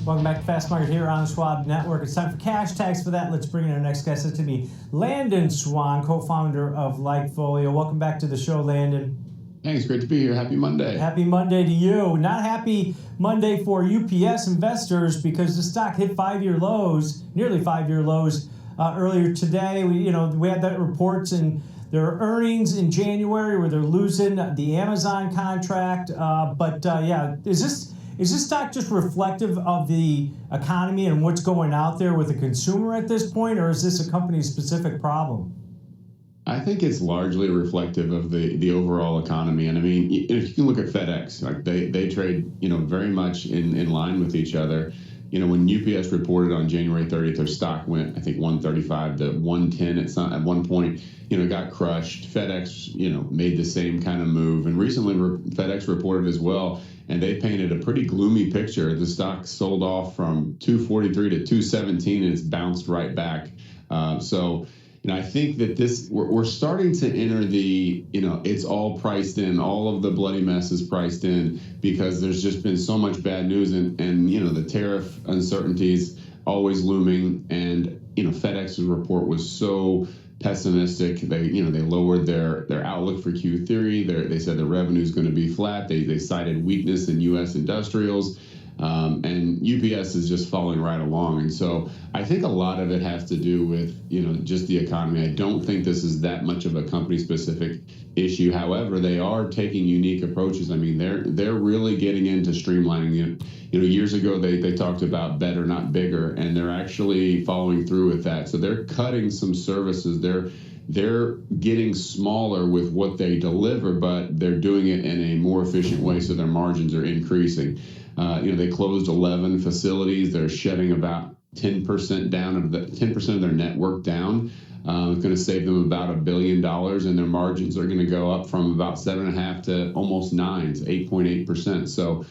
Welcome back to Fast Market here on the Schwab Network. It's time for cash tags. For that, let's bring in our next guest. It's to be Landon Swan, co-founder of LikeFolio. Welcome back to the show, Landon. Thanks. Great to be here. Happy Monday. Happy Monday to you. Not happy Monday for UPS investors because the stock hit five-year lows, nearly five-year lows earlier today. We had that reports and their earnings in January where they're losing the Amazon contract. Is this stock just reflective of the economy and what's going out there with the consumer at this point, or is this a company-specific problem? I think it's largely reflective of the overall economy. And I mean, if you can look at FedEx, like they trade, very much in line with each other. When UPS reported on January 30th, their stock went, I think, 135 to 110 at one point. Got crushed. FedEx, made the same kind of move. And recently, FedEx reported as well, and they painted a pretty gloomy picture. The stock sold off from 243 to 217, and it's bounced right back. I think that we're starting to enter the, it's all priced in. All of the bloody mess is priced in because there's just been so much bad news and the tariff uncertainties always looming. And, FedEx's report was so pessimistic. They lowered their outlook for Q3. They said the revenue is going to be flat. They cited weakness in U.S. industrials. And UPS is just falling right along. And so I think a lot of it has to do with, just the economy. I don't think this is that much of a company-specific issue. However, they are taking unique approaches. I mean, they're really getting into streamlining it. Years ago, they talked about better, not bigger, and they're actually following through with that. So they're cutting some services. They're getting smaller with what they deliver, but they're doing it in a more efficient way, so their margins are increasing. They closed 11 facilities. They're shedding about 10% down 10% of their network down. It's going to save them about $1 billion, and their margins are going to go up from about 7.5% to almost 9%, to 8.8%. So,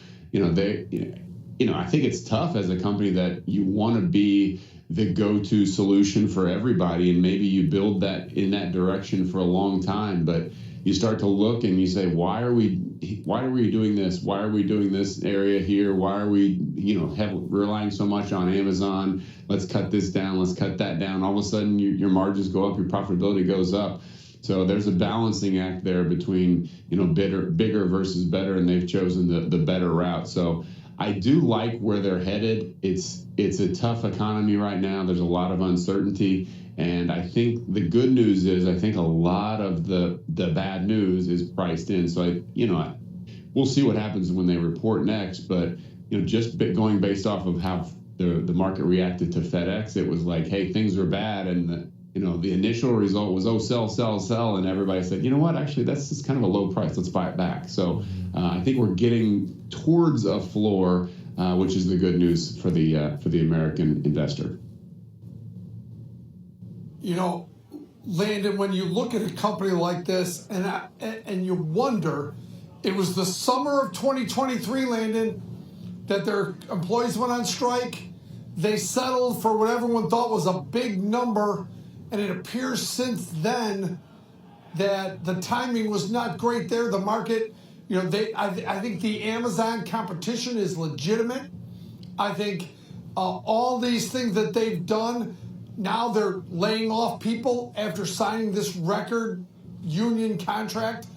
I think it's tough as a company that you want to be the go-to solution for everybody, and maybe you build that in that direction for a long time, but you start to look and you say, why are we doing this? Why are we doing this area here? Why are we, relying so much on Amazon? Let's cut this down. Let's cut that down. All of a sudden, your margins go up, your profitability goes up. So there's a balancing act there between, bigger versus better, and they've chosen the better route. So I do like where they're headed. It's a tough economy right now. There's a lot of uncertainty. And I think the good news is I think a lot of the bad news is priced in. So, we'll see what happens when they report next. But, just going based off of how the market reacted to FedEx, it was like, hey, things are bad. And, the initial result was, oh, sell, sell, sell. And everybody said, you know what, actually, that's just kind of a low price. Let's buy it back. So I think we're getting towards a floor, which is the good news for the American investor. Landon, when you look at a company like this and you wonder, it was the summer of 2023, Landon, that their employees went on strike. They settled for what everyone thought was a big number, and it appears since then that the timing was not great there. The market, I think the Amazon competition is legitimate. I think all these things that they've done, now they're laying off people after signing this record union contract.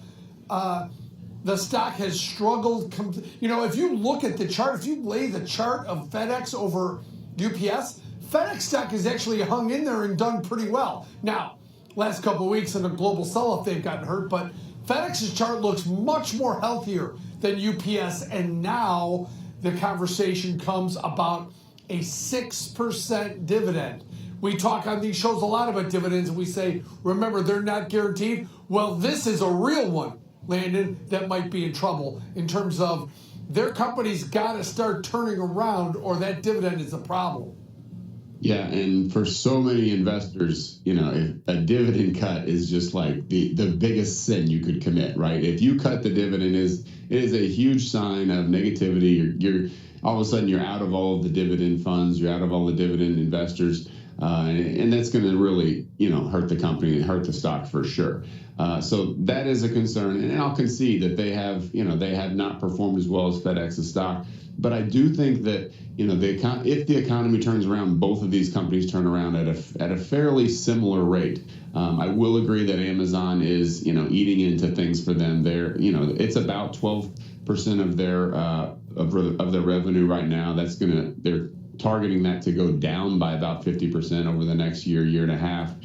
The stock has struggled. If you look at the chart, if you lay the chart of FedEx over UPS, FedEx stock has actually hung in there and done pretty well. Now, last couple of weeks in a global sell-off, they've gotten hurt, but FedEx's chart looks much more healthier than UPS, and now the conversation comes about a 6% dividend. We talk on these shows a lot about dividends, and we say, remember, they're not guaranteed. Well, this is a real one, Landon, that might be in trouble in terms of their company's got to start turning around or that dividend is a problem. Yeah, and for so many investors, if a dividend cut is just like the biggest sin you could commit, right? If you cut the dividend, it is a huge sign of negativity. You're all of a sudden you're out of all of the dividend funds, you're out of all the dividend investors. and that's going to really, hurt the company and hurt the stock for sure. So that is a concern, and I'll concede that they have not performed as well as FedEx's stock. But I do think that if the economy turns around, both of these companies turn around at a fairly similar rate. I will agree that Amazon is eating into things for them. It's about 12% of their revenue right now. They're targeting that to go down by about 50% over the next year and a half.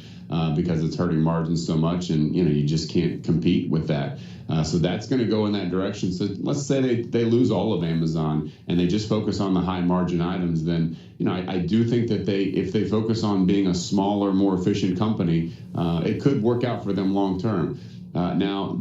Because it's hurting margins so much, and you just can't compete with that. So that's going to go in that direction. So let's say they lose all of Amazon and they just focus on the high margin items. Then I do think that if they focus on being a smaller, more efficient company, it could work out for them long term. Now,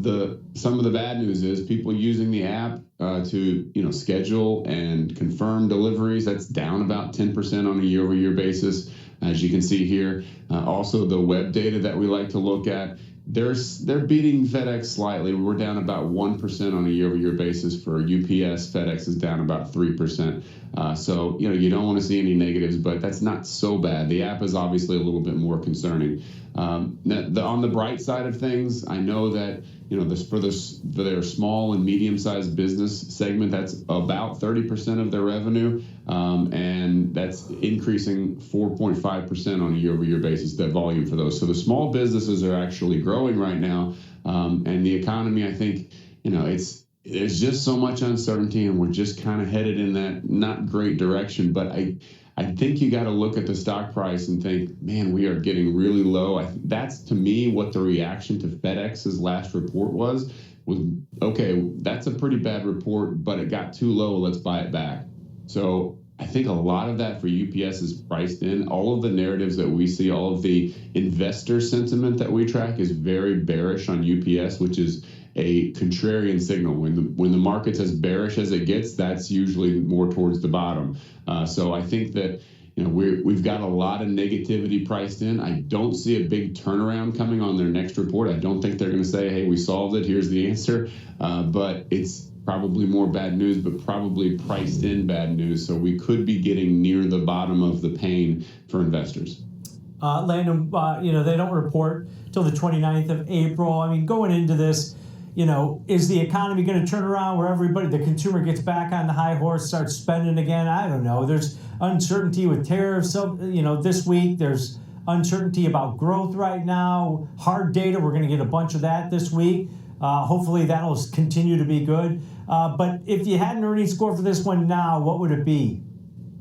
some of the bad news is people using the app to schedule and confirm deliveries. That's down about 10% on a year-over-year basis, as you can see here. Also, the web data that we like to look at, they're beating FedEx slightly. We're down about 1% on a year-over-year basis for UPS. FedEx is down about 3%. So you don't want to see any negatives, but that's not so bad. The app is obviously a little bit more concerning. On the bright side of things, I know that for their small and medium-sized business segment, that's about 30% of their revenue, and that's increasing 4.5% on a year-over-year basis, that volume for those. So the small businesses are actually growing right now, and the economy, I think, there's just so much uncertainty, and we're just kind of headed in that not great direction. But I think you got to look at the stock price and think, man, we are getting really low. That's, to me, what the reaction to FedEx's last report was, okay, that's a pretty bad report, but it got too low, let's buy it back. So I think a lot of that for UPS is priced in. All of the narratives that we see, all of the investor sentiment that we track is very bearish on UPS, which is a contrarian signal. When the market's as bearish as it gets, that's usually more towards the bottom. So I think that we've got a lot of negativity priced in. I don't see a big turnaround coming on their next report. I don't think they're going to say, hey, we solved it, here's the answer. But it's probably more bad news, but probably priced in bad news. So we could be getting near the bottom of the pain for investors. Landon, they don't report till the 29th of April. I mean, going into this, is the economy going to turn around where the consumer gets back on the high horse, starts spending again? I don't know. There's uncertainty with tariffs. So, this week there's uncertainty about growth right now. Hard data, we're going to get a bunch of that this week. Hopefully that'll continue to be good. But if you had an earnings score for this one now, what would it be?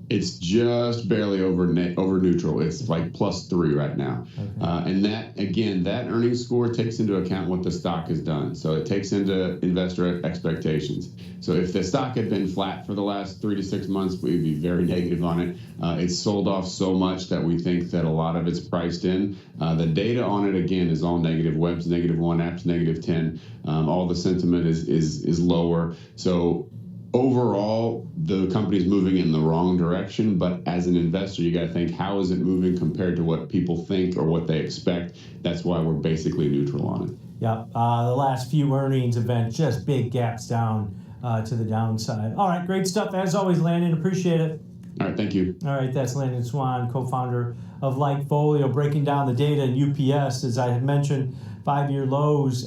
It's just barely over neutral. It's like +3 right now. Okay. And that earnings score takes into account what the stock has done. So it takes into investor expectations. So if the stock had been flat for the last 3 to 6 months, we'd be very negative on it. It's sold off so much that we think that a lot of it's priced in. The data on it, again, is all negative. Web's -1, app's -10. All the sentiment is lower. So overall, the company's moving in the wrong direction, but as an investor, you got to think, how is it moving compared to what people think or what they expect? That's why we're basically neutral on it. Yeah, the last few earnings events, just big gaps down to the downside. All right, great stuff. As always, Landon, appreciate it. All right, thank you. All right, that's Landon Swan, co-founder of LikeFolio, breaking down the data in UPS, as I had mentioned, 5-year lows.